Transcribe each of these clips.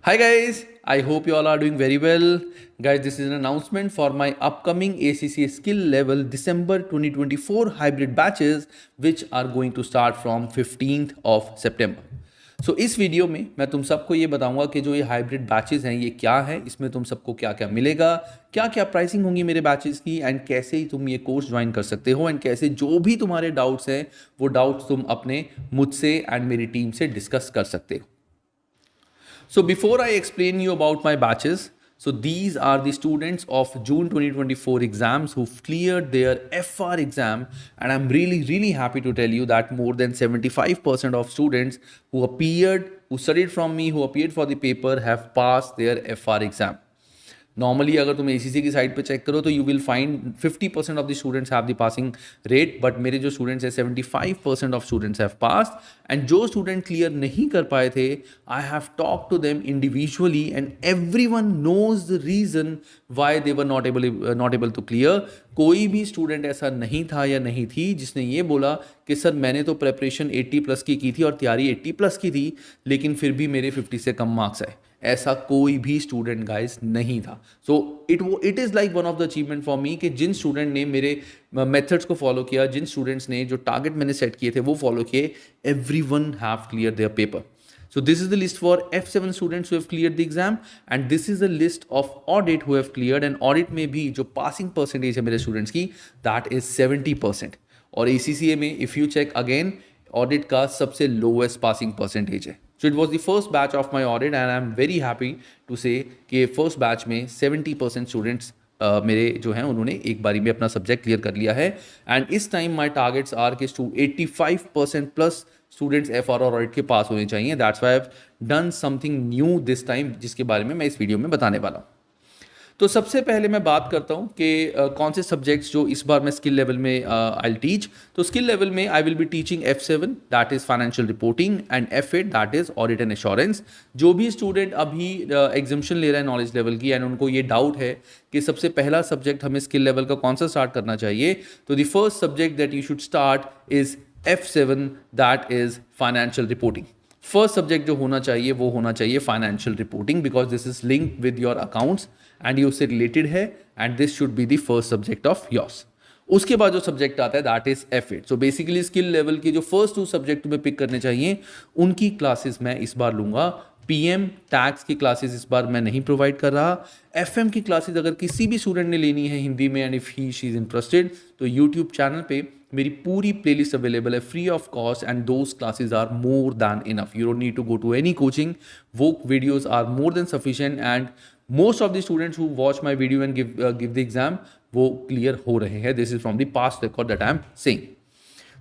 Hi guys, I hope you all are doing very well. Guys, this is an announcement for my upcoming ACCA skill level December 2024 hybrid batches which are going to start from 15th of September. सो इस video में मैं तुम सबको ये बताऊंगा कि जो ये हाइब्रिड बैचेस हैं ये क्या है, इसमें तुम सबको क्या क्या मिलेगा, क्या क्या प्राइसिंग होंगी मेरे बैचेस की एंड कैसे ही तुम ये कोर्स ज्वाइन कर सकते हो एंड कैसे जो भी तुम्हारे डाउट्स हैं वो डाउट्स तुम अपने मुझसे एंड मेरी टीम से डिस्कस कर सकते हो. So before I explain you about my batches, so these are the students of June 2024 exams who've cleared their FR exam, and I'm really happy to tell you that more than 75% of students who studied from me, who appeared for the paper have passed their FR exam. Normally अगर तुम ACC की site पे check करो तो you will find 50% of the students have the passing rate, but मेरे जो students हैं 75% of students have passed. And जो स्टूडेंट क्लियर नहीं कर पाए थे, I have talk to them individually and everyone knows the reason why they were not able to clear. कोई भी स्टूडेंट ऐसा नहीं था या नहीं थी जिसने ये बोला कि सर मैंने तो प्रेपरेशन 80+ की थी और तैयारी 80+ की थी लेकिन फिर भी मेरे 50 से कम मार्क्स आए. ऐसा कोई भी स्टूडेंट गाइस नहीं था. So it is like one of the achievement for me कि जिन स्टूडेंट ने मेरे मेथड्स को फॉलो किया, जिन स्टूडेंट्स ने जो टारगेट मैंने सेट किए थे वो फॉलो किए, everyone have clear their paper. So this is the list for F7 students who have cleared the exam, and this is the list of audit who have cleared. And audit में भी जो passing percentage है मेरे students की, that is 70%. और ACCA में if you check again, audit का सबसे lowest passing percentage है. So it was the first batch of my audit, and I'm very happy to say कि first batch में 70% students मेरे जो हैं उन्होंने एक बारी में अपना सब्जेक्ट क्लियर कर लिया है. एंड इस टाइम माई टारगेट्स आर कि 85% प्लस स्टूडेंट्स FR और ऑडिट के पास होने चाहिए. That's why I have done something new this time, जिसके बारे में मैं इस वीडियो में बताने वाला हूँ. तो सबसे पहले मैं बात करता हूँ कि कौन से सब्जेक्ट्स जो इस बार मैं स्किल लेवल में आई टीच. तो स्किल लेवल में आई will be teaching F7 that is financial reporting and F8 that is audit and assurance. जो भी स्टूडेंट अभी एग्जामिशन ले रहा है नॉलेज लेवल की एंड उनको ये डाउट है कि सबसे पहला सब्जेक्ट हमें स्किल लेवल का कौन सा स्टार्ट करना चाहिए, तो the first subject that you should start is F7 that is financial reporting. First subject जो होना चाहिए वो होना चाहिए financial reporting, because this is linked with your accounts and ये उससे रिलेटेड है and this should be the first subject of yours. उसके बाद जो सब्जेक्ट आता है that is F8. So basically skill level के जो फर्स्ट 2 सब्जेक्ट तुम्हें पिक करने चाहिए उनकी क्लासेस मैं इस बार लूंगा. PM टैक्स की क्लासेस इस बार मैं नहीं प्रोवाइड कर रहा. FM की क्लासेस अगर किसी भी स्टूडेंट ने लेनी है हिंदी में and if he she is interested, तो यूट्यूब चैनल पे मेरी पूरी प्लेलिस्ट अवेलेबल है free of cost and those classes are more than enough. You don't need to go to any coaching. वो videos are more than sufficient and most of the students who watch my video and give the exam वो clear हो रहे हैं. This is from the past record that I am saying.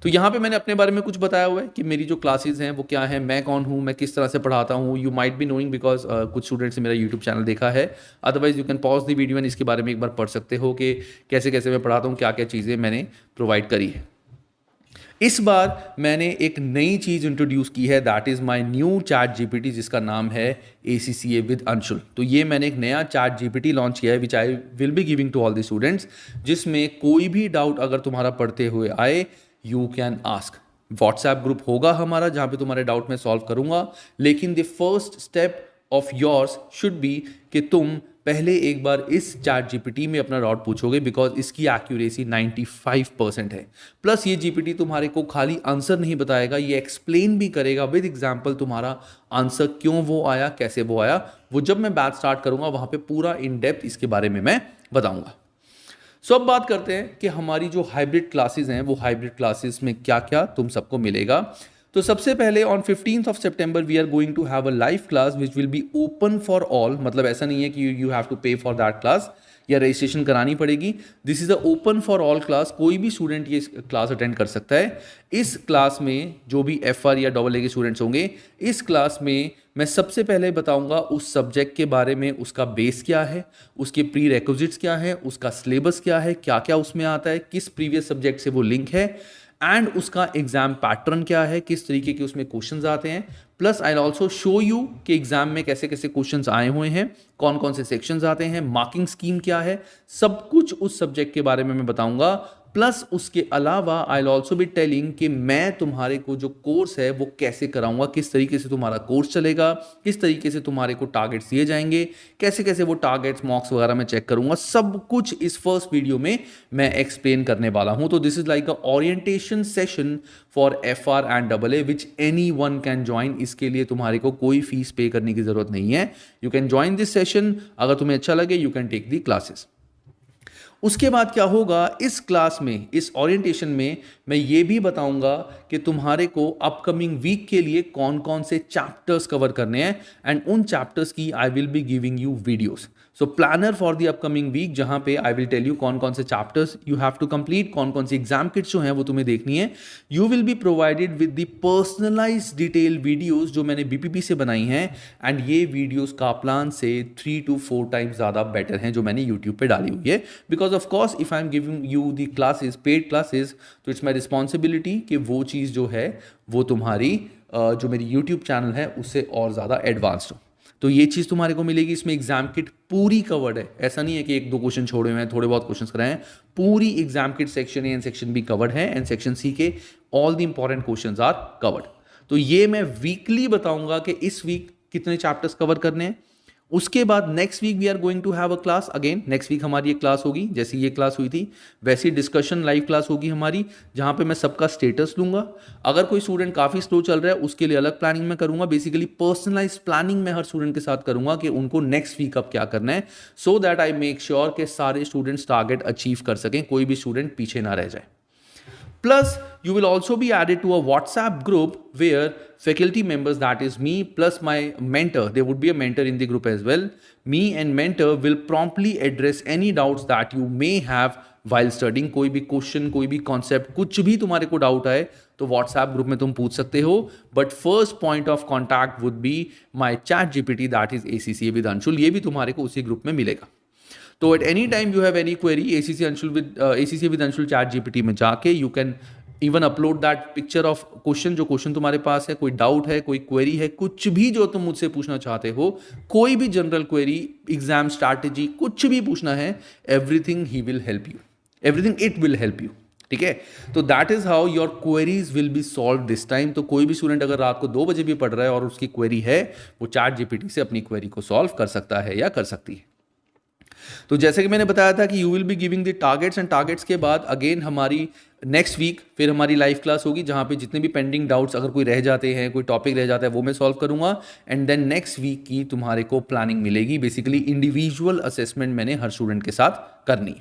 तो यहाँ पे मैंने अपने बारे में कुछ बताया हुआ है कि मेरी जो क्लासेस हैं वो क्या है, मैं कौन हूँ, मैं किस तरह से पढ़ाता हूँ. You might be knowing because कुछ स्टूडेंट्स ने मेरा यूट्यूब चैनल देखा है. Otherwise you can pause the video and इसके बारे में एक बार पढ़ सकते हो कि कैसे कैसे मैं पढ़ाता हूँ, क्या क्या चीज़ें मैंने प्रोवाइड करी है. इस बार मैंने एक नई चीज़ इंट्रोड्यूस की है that is my new chat GPT जिसका नाम है ACCA विद अंशुल. तो ये मैंने एक नया चैट GPT लॉन्च किया है which I will be giving to all the students, जिसमें कोई भी डाउट अगर तुम्हारा पढ़ते हुए आए you can ask. WhatsApp group होगा हमारा जहाँ पे तुम्हारे डाउट मैं सॉल्व करूँगा, लेकिन the first step of yours should be कि तुम पहले एक बार इस चैट GPT में अपना डाउट पूछोगे बिकॉज इसकी एक्यूरेसी 95% है. प्लस ये GPT तुम्हारे को खाली आंसर नहीं बताएगा, ये एक्सप्लेन भी करेगा विद एग्जाम्पल तुम्हारा आंसर क्यों वो आया, कैसे वो आया. वो जब मैं बैच स्टार्ट करूँगा वहाँ पे पूरा इन डेप्थ इसके बारे में मैं बताऊँगा. सो अब बात करते हैं कि हमारी जो हाइब्रिड क्लासेस हैं वो हाइब्रिड क्लासेस में क्या क्या तुम सबको मिलेगा. तो सबसे पहले ऑन 15th ऑफ सितंबर we are going to have a live class which will be open for all. मतलब ऐसा नहीं है कि you have to pay for that class या रजिस्ट्रेशन करानी पड़ेगी. This is a open for all class. कोई भी स्टूडेंट ये क्लास अटेंड कर सकता है. इस क्लास में जो भी FR या AA के स्टूडेंट्स होंगे, इस क्लास में मैं सबसे पहले बताऊंगा उस सब्जेक्ट के बारे में, उसका बेस क्या है, उसके प्री रेक्विजिट्स क्या है, उसका सिलेबस क्या है, क्या क्या उसमें आता है, किस प्रीवियस सब्जेक्ट से वो लिंक है एंड उसका एग्जाम पैटर्न क्या है, किस तरीके के उसमें क्वेश्चंस आते हैं. Plus I also show you कि एग्जाम में कैसे कैसे क्वेश्चंस आए हुए हैं, कौन कौन से सेक्शंस आते हैं, मार्किंग स्कीम क्या है, सब कुछ उस सब्जेक्ट के बारे में मैं बताऊंगा. प्लस उसके अलावा आई विल ऑल्सो बी टेलिंग कि मैं तुम्हारे को जो कोर्स है वो कैसे कराऊंगा, किस तरीके से तुम्हारा कोर्स चलेगा, किस तरीके से तुम्हारे को टारगेट्स दिए जाएंगे, कैसे कैसे वो टारगेट्स मॉक्स वगैरह मैं चेक करूंगा, सब कुछ इस फर्स्ट वीडियो में मैं एक्सप्लेन करने वाला हूं। तो this is like a orientation session for FR and AA which any one can join. इसके लिए तुम्हारे को कोई फीस पे करने की जरूरत नहीं है। You can join this session, अगर तुम्हें अच्छा लगे you can take the classes. उसके बाद क्या होगा, इस क्लास में, इस ओरिएंटेशन में मैं ये भी बताऊंगा कि तुम्हारे को अपकमिंग वीक के लिए कौन कौन से चैप्टर्स कवर करने हैं एंड उन चैप्टर्स की I will be giving you videos. So planner for the upcoming week, जहां पे आई विल टेल यू कौन कौन से chapters you have to complete, कौन कौन सी एग्जाम किट्स जो हैं वो तुम्हें देखनी है। You will be provided with the personalize detail videos जो मैंने BPP से बनाई हैं एंड ये वीडियोस का प्लान से 3 to 4 टाइम्स ज़्यादा बेटर हैं जो मैंने यूट्यूब पे डाली हुई है। Because of course if I am giving you the classes, paid classes, तो इट्स माई रिस्पॉन्सिबिलिटी कि वो चीज़ जो है वो तुम्हारी जो मेरी यूट्यूब चैनल है उससे और ज़्यादा एडवांस्ड हो। तो ये चीज़ तुम्हारे को मिलेगी। इसमें एग्जाम किट पूरी कवर्ड है, ऐसा नहीं है कि 1-2 क्वेश्चन छोड़े हुए हैं, थोड़े बहुत क्वेश्चन कराए हैं। पूरी exam kit section A and section B covered है एंड सेक्शन C के all the important questions are covered. तो ये मैं वीकली बताऊंगा कि इस वीक कितने चैप्टर्स कवर करने हैं। उसके बाद next week we are going to have a class again. Next week हमारी एक क्लास होगी, जैसी ये क्लास हुई थी वैसी डिस्कशन लाइव क्लास होगी हमारी, जहां पे मैं सबका स्टेटस लूंगा। अगर कोई स्टूडेंट काफी स्लो चल रहा है उसके लिए अलग प्लानिंग मैं करूंगा। बेसिकली पर्सनलाइज प्लानिंग मैं हर स्टूडेंट के साथ करूंगा कि उनको नेक्स्ट वीक अब क्या करना है, so that I make sure कि सारे स्टूडेंट्स टारगेट अचीव कर सकें, कोई भी स्टूडेंट पीछे ना रह जाए। Plus, you will also be added to a WhatsApp group where faculty members, that is me, plus my mentor, there would be a mentor in the group as well. Me and mentor will promptly address any doubts that you may have while studying. कोई भी question, कोई भी concept, कुछ भी तुम्हारे को doubt आए तो WhatsApp ग्रुप में तुम पूछ सकते हो। But first point of contact would be my ChatGPT, that is ACCA with Anshul. ये भी तुम्हारे को उसी ग्रुप में मिलेगा। तो at any time you have any query, ACCA with Anshul ChatGPT में जाके you can even upload that picture of question, जो क्वेश्चन तुम्हारे पास है, कोई डाउट है, कोई क्वेरी है, कुछ भी जो तुम मुझसे पूछना चाहते हो, कोई भी जनरल क्वेरी, एग्जाम स्ट्रैटेजी, कुछ भी पूछना है, everything he will help you, everything it will help you. ठीक है, तो that is how your queries will be solve this time. तो कोई भी स्टूडेंट अगर रात को 2 बजे भी पढ़ रहा है और उसकी क्वेरी है, वो ChatGPT से अपनी क्वेरी को सॉल्व कर सकता है या कर सकती है। तो जैसे कि मैंने बताया था कि you will be giving the targets and targets के बाद अगेन हमारी नेक्स्ट वीक फिर हमारी लाइव क्लास होगी, जहां पे जितने भी पेंडिंग डाउट्स अगर कोई रह जाते हैं, कोई टॉपिक रह जाता है, वो मैं सॉल्व करूंगा। एंड देन नेक्स्ट वीक की तुम्हारे को प्लानिंग मिलेगी। बेसिकली इंडिविजुअल असेसमेंट मैंने हर स्टूडेंट के साथ करनी।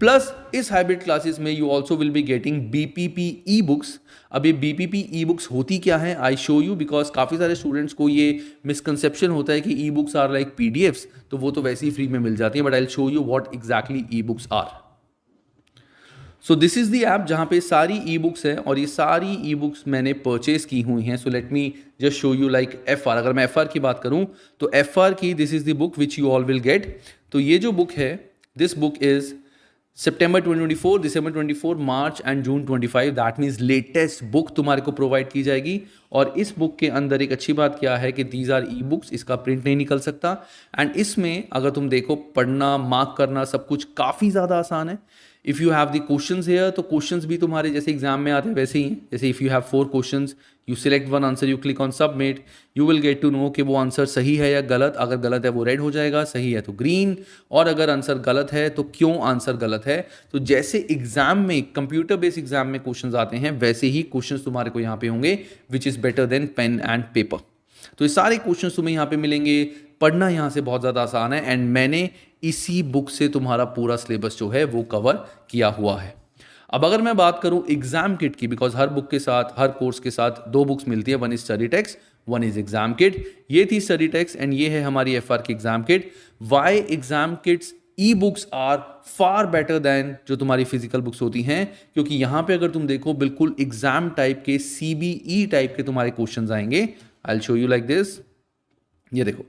प्लस इस हाइब्रिड क्लासेस में you also will be getting BPP e books. अब ये BPP ई बुक्स होती क्या है, आई शो यू, बिकॉज काफ़ी सारे स्टूडेंट्स को ये मिसकंसेप्शन होता है कि e books are like PDFs, तो वो तो वैसे ही फ्री में मिल जाती है। But I will show you what exactly e books are. So this is the app जहाँ पे सारी ई बुक्स हैं और ये सारी ई बुक्स मैंने परचेज की हुई हैं। So let me just show you like FR। अगर मैं FR की बात करूँ तो FR की this is the book which you all will get. तो ये जो बुक है, this book is September 2024, December 24, March and June 25, that means latest book तुम्हारे को प्रोवाइड की जाएगी। और इस बुक के अंदर एक अच्छी बात क्या है कि दीज आर ई बुक्स, इसका प्रिंट नहीं निकल सकता। एंड इसमें अगर तुम देखो, पढ़ना, मार्क करना, सब कुछ काफ़ी ज़्यादा आसान है। If you have the questions here, तो क्वेश्चंस भी तुम्हारे जैसे एग्जाम में आते हैं वैसे ही हैं। जैसे if you have 4 questions, you select one answer, you click on submit, you will get to know कि वो आंसर सही है या गलत। अगर गलत है वो रेड हो जाएगा, सही है तो ग्रीन, और अगर आंसर गलत है तो क्यों आंसर गलत है। तो जैसे एग्जाम में, कंप्यूटर बेस्ड एग्जाम में क्वेश्चंस आते हैं, वैसे ही क्वेश्चंस तुम्हारे को यहाँ पे होंगे, which is better than pen and paper. तो ये सारे क्वेश्चंस तुम्हें यहाँ पे मिलेंगे। पढ़ना यहाँ से बहुत ज़्यादा आसान है एंड मैंने इसी बुक से तुम्हारा पूरा सिलेबस जो है वो कवर किया हुआ है। अब अगर मैं बात करूं एग्जाम किट की, बिकॉज हर बुक के साथ, हर कोर्स के साथ 2 बुक्स मिलती है, one is study text, one is exam kit. ये थी स्टडी टेक्स्ट एंड ये है हमारी FR की exam kit. Why exam kits e books are far better than जो तुम्हारी फिजिकल बुक्स होती हैं, क्योंकि यहाँ पे अगर तुम देखो बिल्कुल एग्जाम टाइप के, CBE टाइप के तुम्हारे क्वेश्चन आएंगे। I will show you like this, ये देखो।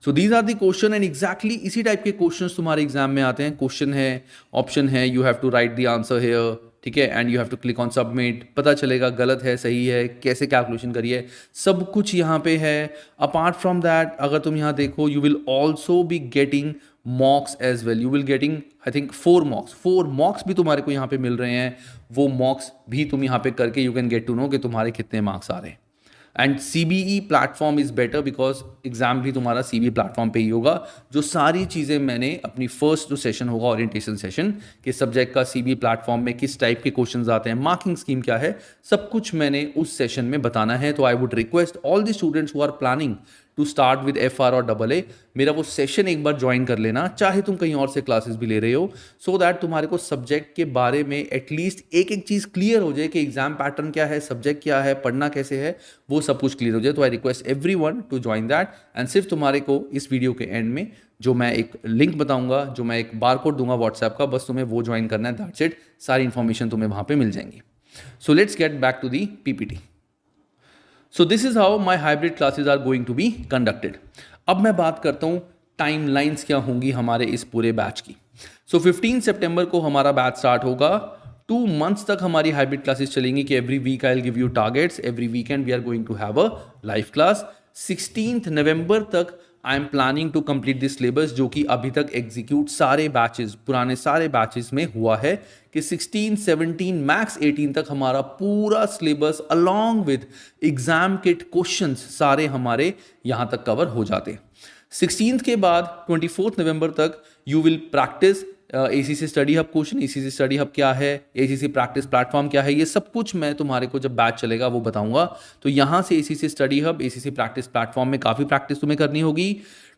So these are the question and exactly इसी टाइप के क्वेश्चंस तुम्हारे एग्जाम में आते हैं। क्वेश्चन है, ऑप्शन है, you have to write the answer here. ठीक है, and you have to click on submit, पता चलेगा गलत है सही है, कैसे कैलकुलेशन करिए, सब कुछ यहाँ पे है। अपार्ट फ्रॉम दैट अगर तुम यहाँ देखो, you will also be getting mocks as well, you will getting I think 4 mocks भी तुम्हारे को यहाँ पे मिल रहे हैं। वो मॉक्स भी तुम यहाँ पे करके you can get to know कि तुम्हारे कितने मार्क्स आ रहे हैं। And CBE platform is better because exam भी तुम्हारा CBE प्लेटफॉर्म पे ही होगा। जो सारी चीज़ें मैंने अपनी फर्स्ट जो सेशन होगा ओरिएंटेशन सेशन कि सब्जेक्ट का CBE प्लेटफॉर्म में किस टाइप के क्वेश्चंस आते हैं, मार्किंग स्कीम क्या है, सब कुछ मैंने उस सेशन में बताना है। तो I would request all the students who are planning to start with FR और AA, मेरा वो सेशन एक बार ज्वाइन कर लेना, चाहे तुम कहीं और से क्लासेस भी ले रहे हो, सो दैट तुम्हारे को सब्जेक्ट के बारे में एटलीस्ट एक एक चीज़ क्लियर हो जाए कि एग्जाम पैटर्न क्या है, सब्जेक्ट क्या है, पढ़ना कैसे है, वो सब कुछ क्लियर हो जाए। तो I request everyone to join that. And सिर्फ तुम्हारे को इस वीडियो के एंड में जो मैं एक लिंक बताऊंगा, जो मैं एक बारकोड दूंगा व्हाट्सएप का, बस तुम्हें वो ज्वाइन करना है, दैट्स इट। सारी इंफॉर्मेशन तुम्हें वहाँ पे मिल जाएंगी। So let's get back to the PPT। So this is how my hybrid classes are going to be conducted. अब मैं बात करता हूँ टाइमलाइंस क्या होंगी हमारे इस पूरे बैच की। So 15 सितंबर को हमारा बैच स्टार्ट होगा। 2 months तक हमारी हाइब्रिड क्लासेस चलेंगी कि every week I will give you targets, every weekend we are going to have a live class. 16 नवंबर तक I am planning to complete this syllabus, जो कि अभी तक एग्जीक्यूट सारे बैचेस, पुराने सारे बैचेस में हुआ है कि 16, 17, मैक्स 18 तक हमारा पूरा syllabus along with exam kit questions सारे हमारे यहाँ तक कवर हो जाते हैं। 16 के बाद 24 नवंबर तक you will practice ACC study hub question, ACC study hub क्या है, ACC प्रैक्टिस प्लेटफॉर्म क्या है, ये सब कुछ मैं तुम्हारे को जब बैच चलेगा वो बताऊंगा। तो यहाँ से ACC study hub, ACC practice platform में काफ़ी प्रैक्टिस तुम्हें करनी होगी।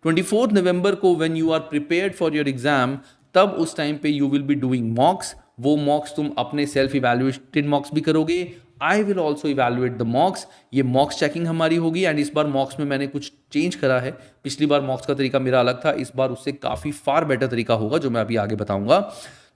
24 नवंबर को when you are prepared for your exam, तब उस टाइम पे you will be doing mocks. वो मॉक्स तुम अपने सेल्फ इवैल्यूएटेड मॉक्स भी करोगे, I will also evaluate the mocks. ये मॉक्स चेकिंग हमारी होगी। एंड इस बार मॉक्स में मैंने कुछ चेंज करा है, पिछली बार मॉक्स का तरीका मेरा अलग था, इस बार उससे काफ़ी फार बेटर तरीका होगा जो मैं अभी आगे बताऊंगा।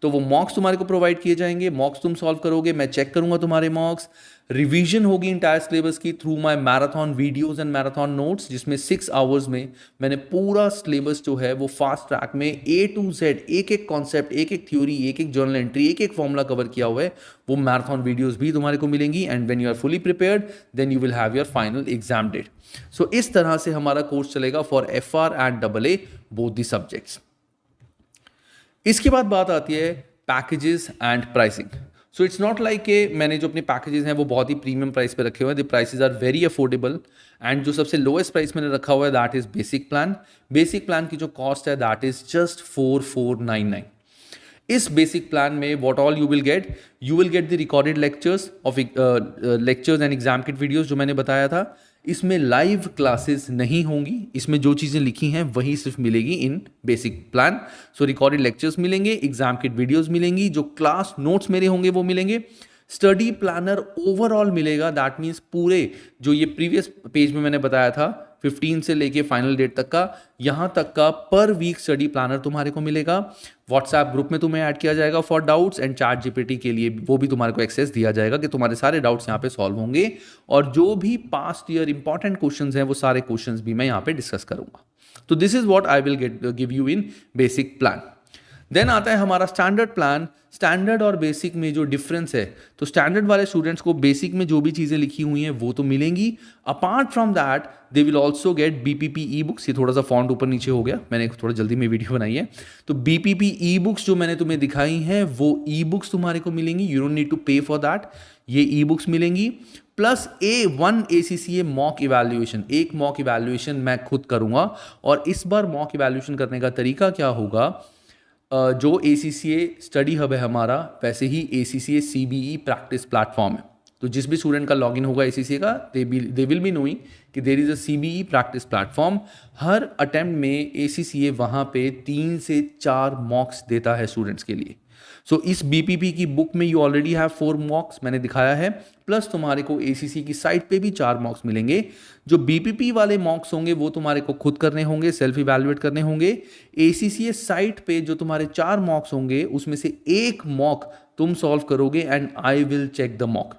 तो वो मॉक्स तुम्हारे को प्रोवाइड किए जाएंगे, मॉक्स तुम सॉल्व करोगे, मैं चेक करूंगा तुम्हारे मॉक्स। रिवीजन होगी इंटायर सिलेबस की through my marathon videos and marathon notes, जिसमें 6 आवर्स में मैंने पूरा सिलेबस जो है वो फास्ट ट्रैक में A to Z एक एक कॉन्सेप्ट, एक एक थ्योरी, एक एक जर्नल एंट्री, एक एक फॉर्मूला कवर किया हुआ है। वो मैराथन वीडियोस भी तुम्हारे को मिलेंगी। And when you are fully prepared then you will have your final exam date. So इस तरह से हमारा कोर्स चलेगा for FR and AA both the subjects. इसके बाद बात आती है packages and pricing. So it's not like कि मैंने जो अपने पैकेजेस हैं वो बहुत ही प्रीमियम प्राइस पे रखे हुए हैं, the prices are very affordable. And जो सबसे लोएस्ट प्राइस मैंने रखा हुआ है that is basic plan. Basic plan की जो कॉस्ट है दैट इज जस्ट 4499। इस बेसिक प्लान में what all you will get the recorded lectures of lectures and exam kit videos जो मैंने बताया था। इसमें लाइव क्लासेस नहीं होंगी, इसमें जो चीज़ें लिखी हैं वही सिर्फ मिलेगी इन बेसिक प्लान। सो रिकॉर्डेड लेक्चर्स मिलेंगे, एग्जाम किट वीडियोस मिलेंगी, जो क्लास नोट्स मेरे होंगे वो मिलेंगे, स्टडी प्लानर ओवरऑल मिलेगा। दैट मीन्स पूरे जो ये प्रीवियस पेज में मैंने बताया था 15 से लेके फाइनल डेट तक का, यहाँ तक का पर वीक स्टडी प्लानर तुम्हारे को मिलेगा। व्हाट्सएप ग्रुप में तुम्हें ऐड किया जाएगा फॉर डाउट्स, एंड ChatGPT के लिए वो भी तुम्हारे को एक्सेस दिया जाएगा कि तुम्हारे सारे डाउट्स यहाँ पे सॉल्व होंगे। और जो भी पास्ट ईयर इंपॉर्टेंट क्वेश्चंस हैं वो सारे क्वेश्चंस भी मैं यहाँ पे डिस्कस करूंगा। तो this is what I will give you in basic plan. Then आता है हमारा स्टैंडर्ड प्लान। स्टैंडर्ड और बेसिक में जो डिफरेंस है, तो स्टैंडर्ड वाले स्टूडेंट्स को बेसिक में जो भी चीज़ें लिखी हुई हैं वो तो मिलेंगी। Apart from that they will also get BPP e books. ये थोड़ा सा फॉन्ट ऊपर नीचे हो गया, मैंने थोड़ा जल्दी में वीडियो बनाई है। तो BPP ई बुक्स जो मैंने तुम्हें दिखाई हैं वो ई बुक्स तुम्हारे को मिलेंगी, you don't need to pay for that. ये ई बुक्स मिलेंगी plus A1 ACCA mock evaluation. एक मॉक इवैल्यूएशन मैं खुद करूँगा। और इस बार मॉक इवैल्यूएशन करने का तरीका क्या होगा, जो ACCA स्टडी हब है हमारा, वैसे ही ACCA CBE प्रैक्टिस प्लेटफॉर्म है। तो जिस भी स्टूडेंट का लॉगिन होगा ACCA का, दे विल बी नोइंग कि there is a CBE practice platform. हर अटेम्प्ट में ACCA वहाँ पे 3 से 4 मॉक्स देता है स्टूडेंट्स के लिए। सो इस BPP की बुक में यू ऑलरेडी हैव 4 मॉक्स, मैंने दिखाया है, प्लस तुम्हारे को ACC की साइट पे भी 4 मॉक्स मिलेंगे। जो BPP वाले मॉक्स होंगे वो तुम्हारे को खुद करने होंगे, सेल्फ इवैल्यूएट करने होंगे। ACCA साइट पे जो तुम्हारे 4 मॉक्स होंगे उसमें से एक मॉक तुम सॉल्व करोगे and I will check the mock.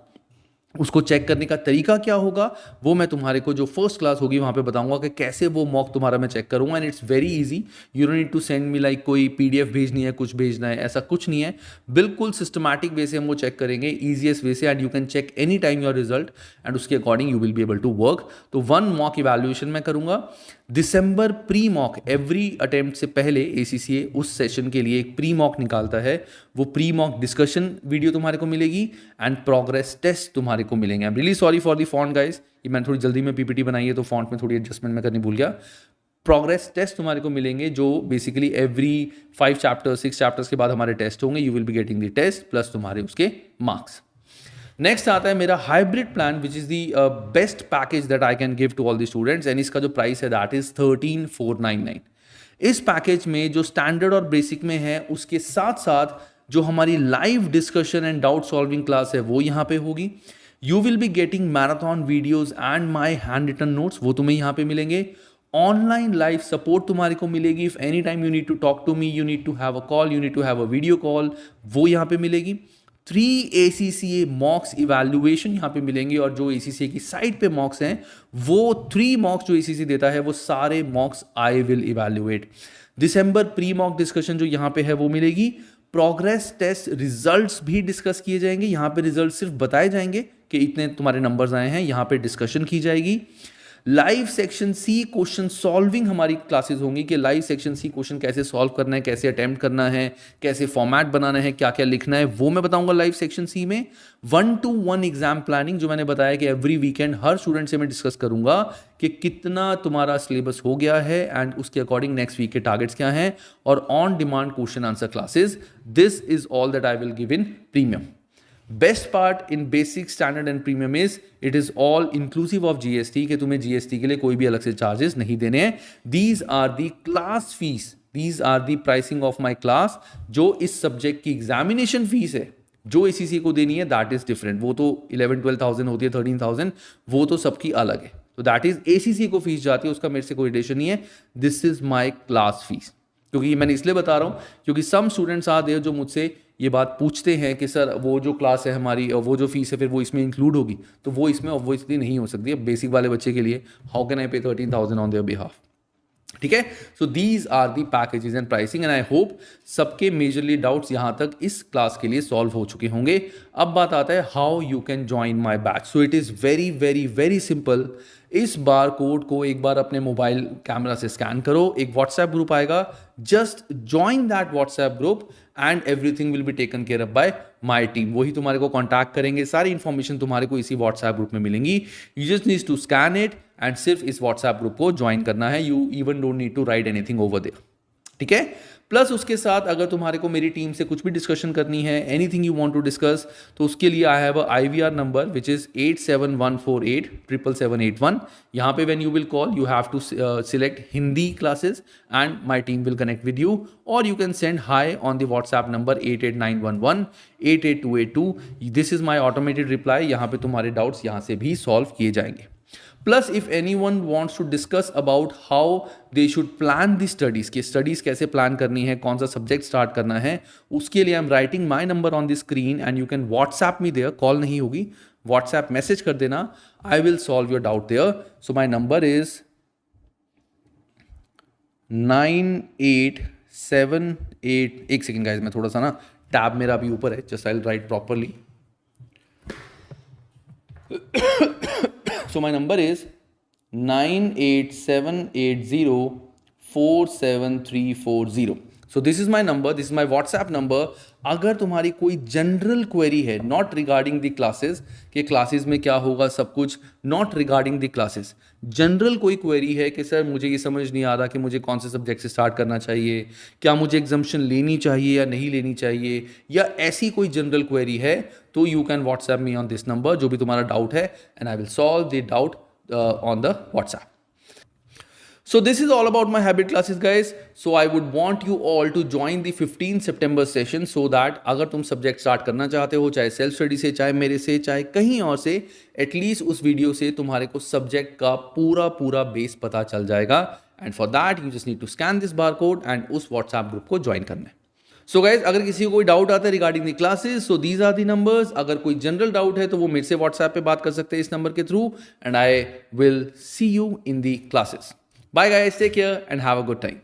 उसको चेक करने का तरीका क्या होगा वो मैं तुम्हारे को जो फर्स्ट क्लास होगी वहाँ पे बताऊंगा कि कैसे वो मॉक तुम्हारा मैं चेक करूंगा। And it's very easy, you don't need to send me like कोई पीडीएफ भेजनी है, कुछ भेजना है, ऐसा कुछ नहीं है। बिल्कुल सिस्टमैटिक वे से हम वो चेक करेंगे, ईजीएस्ट वे से, and you can check any time your result and उसके according you will be able to work. तो 1 मॉक इवैल्यूएशन मैं करूंगा दिसंबर। प्री मॉक एवरी अटेम्प्ट से पहले एसीसीए उस सेशन के लिए एक प्री मॉक निकालता है, वो प्री मॉक डिस्कशन वीडियो तुम्हारे को मिलेगी एंड प्रोग्रेस टेस्ट तुम्हारे को मिलेंगे। I am really sorry for the font guys, ये मैंने थोड़ी जल्दी में पीपीटी बनाई है तो फॉन्ट में थोड़ी एडजस्टमेंट मैं करनी भूल गया। प्रोग्रेस टेस्ट तुम्हारे को मिलेंगे जो बेसिकली एवरी 5 चैप्टर्स 6 चैप्टर्स के बाद हमारे टेस्ट होंगे, you will be getting the test plus तुम्हारे उसके मार्क्स। नेक्स्ट आता है मेरा hybrid plan which is the best package that I can give to all the students, and इसका जो प्राइस है दैट इज 13499। इस पैकेज में जो स्टैंडर्ड और बेसिक में है उसके साथ साथ जो हमारी live discussion and doubt solving class है वो यहाँ पे होगी। You will be getting marathon videos and my handwritten notes, वो तुम्हें यहाँ पे मिलेंगे। ऑनलाइन लाइव सपोर्ट तुम्हारे को मिलेगी, if any time you need to talk to me, you need to have a call, you need to have a video call, वो यहाँ पे मिलेगी। 3 ACCA मॉक्स इवैल्यूएशन यहाँ पे मिलेंगे, और जो ACCA की साइट पे मॉक्स हैं वो 3 मॉक्स जो ACCA देता है वो सारे मॉक्स I will evaluate. December pre mock discussion जो यहाँ पे है वो मिलेगी। प्रोग्रेस टेस्ट रिजल्ट्स भी डिस्कस किए जाएंगे, यहाँ पे रिजल्ट सिर्फ बताए जाएंगे कि इतने तुम्हारे नंबर्स आए हैं, यहाँ पे डिस्कशन की जाएगी। Live section C question solving हमारी क्लासेस होंगी कि लाइव सेक्शन सी क्वेश्चन कैसे सॉल्व करना है, कैसे अटेम्प्ट करना है, कैसे फॉर्मेट बनाना है, क्या क्या लिखना है, वो मैं बताऊंगा लाइव सेक्शन सी में। 1-to-1 एग्जाम प्लानिंग जो मैंने बताया कि एवरी वीकेंड हर स्टूडेंट से मैं डिस्कस करूंगा कि कितना तुम्हारा सिलेबस हो गया है एंड उसके अकॉर्डिंग नेक्स्ट वीक के टारगेट्स क्या हैं, और on demand question answer classes. This is all that I will give in premium. Best part in basic standard and premium is it is all inclusive of GST, कि तुम्हें GST के लिए कोई भी अलग से चार्जेस नहीं देने हैं। These are the class fees, these are the pricing of my class. जो इस सब्जेक्ट की एग्जामिनेशन फीस है जो एसीसी को देनी है दैट इज डिफरेंट, वो तो 11-12,000 होती है, 13,000, वो तो सबकी अलग है। तो दैट इज एसीसी को फीस जाती है, उसका मेरे से कोई रिलेशन नहीं है। This is my class fees. क्योंकि मैंने इसलिए बता रहा हूँ क्योंकि सम स्टूडेंट्स आर देयर जो मुझसे ये बात पूछते हैं कि सर वो जो क्लास है हमारी, वो जो फीस है फिर वो इसमें इंक्लूड होगी, तो वो इसमें ऑब्वियसली नहीं हो सकती है। बेसिक वाले बच्चे के लिए हाउ कैन आई पे 13,000 ऑन देयर बिहाफ, ठीक है। So these are the packages and pricing, and I hope सबके मेजरली डाउट्स यहाँ तक इस क्लास के लिए सॉल्व हो चुके होंगे। अब बात आता है how you can join my batch. So it is very very very simple. इस बार कोड को एक बार अपने मोबाइल कैमरा से स्कैन करो, एक व्हाट्सएप ग्रुप आएगा, just join that WhatsApp group and everything will be taken care of bye my team. वही तुम्हारे को कॉन्टैक्ट करेंगे, सारी इंफॉर्मेशन तुम्हारे को इसी व्हाट्सएप ग्रुप में मिलेंगी। You just need to scan it and सिर्फ इस व्हाट्सएप ग्रुप को ज्वाइन करना है। You even don't need to write anything over there, ठीक है। प्लस उसके साथ अगर तुम्हारे को मेरी टीम से कुछ भी डिस्कशन करनी है, anything you want to discuss, तो उसके लिए I have a IVR number which is 8714877781। यहाँ पे when you will call you have to select Hindi classes and my team will connect with you, और you can send hi on the WhatsApp number 8891188282। This is my automated reply. यहाँ पे तुम्हारे doubts यहाँ से भी solve किए जाएंगे। Plus if anyone wants to discuss about how they should plan the studies, कि स्टडीज कैसे प्लान करनी है, कौन सा सब्जेक्ट स्टार्ट करना है, उसके लिए I am writing my number on the screen and you can WhatsApp me there. Call नहीं होगी, व्हाट्सएप मैसेज कर देना, I will solve your doubt there. So my number is 9878। एक सेकेंड गाइज, मैं थोड़ा सा ना टैब मेरा अभी ऊपर है, just I will write properly. So my number is 9878047340. So this is my number, this is my WhatsApp number. अगर तुम्हारी कोई जनरल क्वेरी है नॉट रिगार्डिंग द क्लासेस, कि क्लासेस में क्या होगा सब कुछ, not regarding the classes, general कोई क्वेरी है कि सर मुझे ये समझ नहीं आ रहा कि मुझे कौन से सब्जेक्ट से स्टार्ट करना चाहिए, क्या मुझे एग्जाम्शन लेनी चाहिए या नहीं लेनी चाहिए, या ऐसी कोई जनरल क्वेरी है, तो you can WhatsApp me on this number, जो भी तुम्हारा डाउट है, and I will solve the doubt on the WhatsApp. So this is all about my habit classes guys. So I would want you all to join the 15 September session so that अगर तुम subject start करना चाहते हो, चाहे self study से, चाहे मेरे से, चाहे कहीं और से, एटलीस्ट उस वीडियो से तुम्हारे को सब्जेक्ट का पूरा बेस पता चल जाएगा। And for that you just need to scan this bar code and उस व्हाट्सएप ग्रुप को ज्वाइन करना है। सो गाइज अगर किसी को कोई डाउट आता है regarding the classes, so these are the numbers. अगर कोई जनरल डाउट है तो वो मेरे से व्हाट्सएप पे बात कर सकते हैं इस नंबर के through, and I will see you in the classes. Bye guys, take care and have a good time.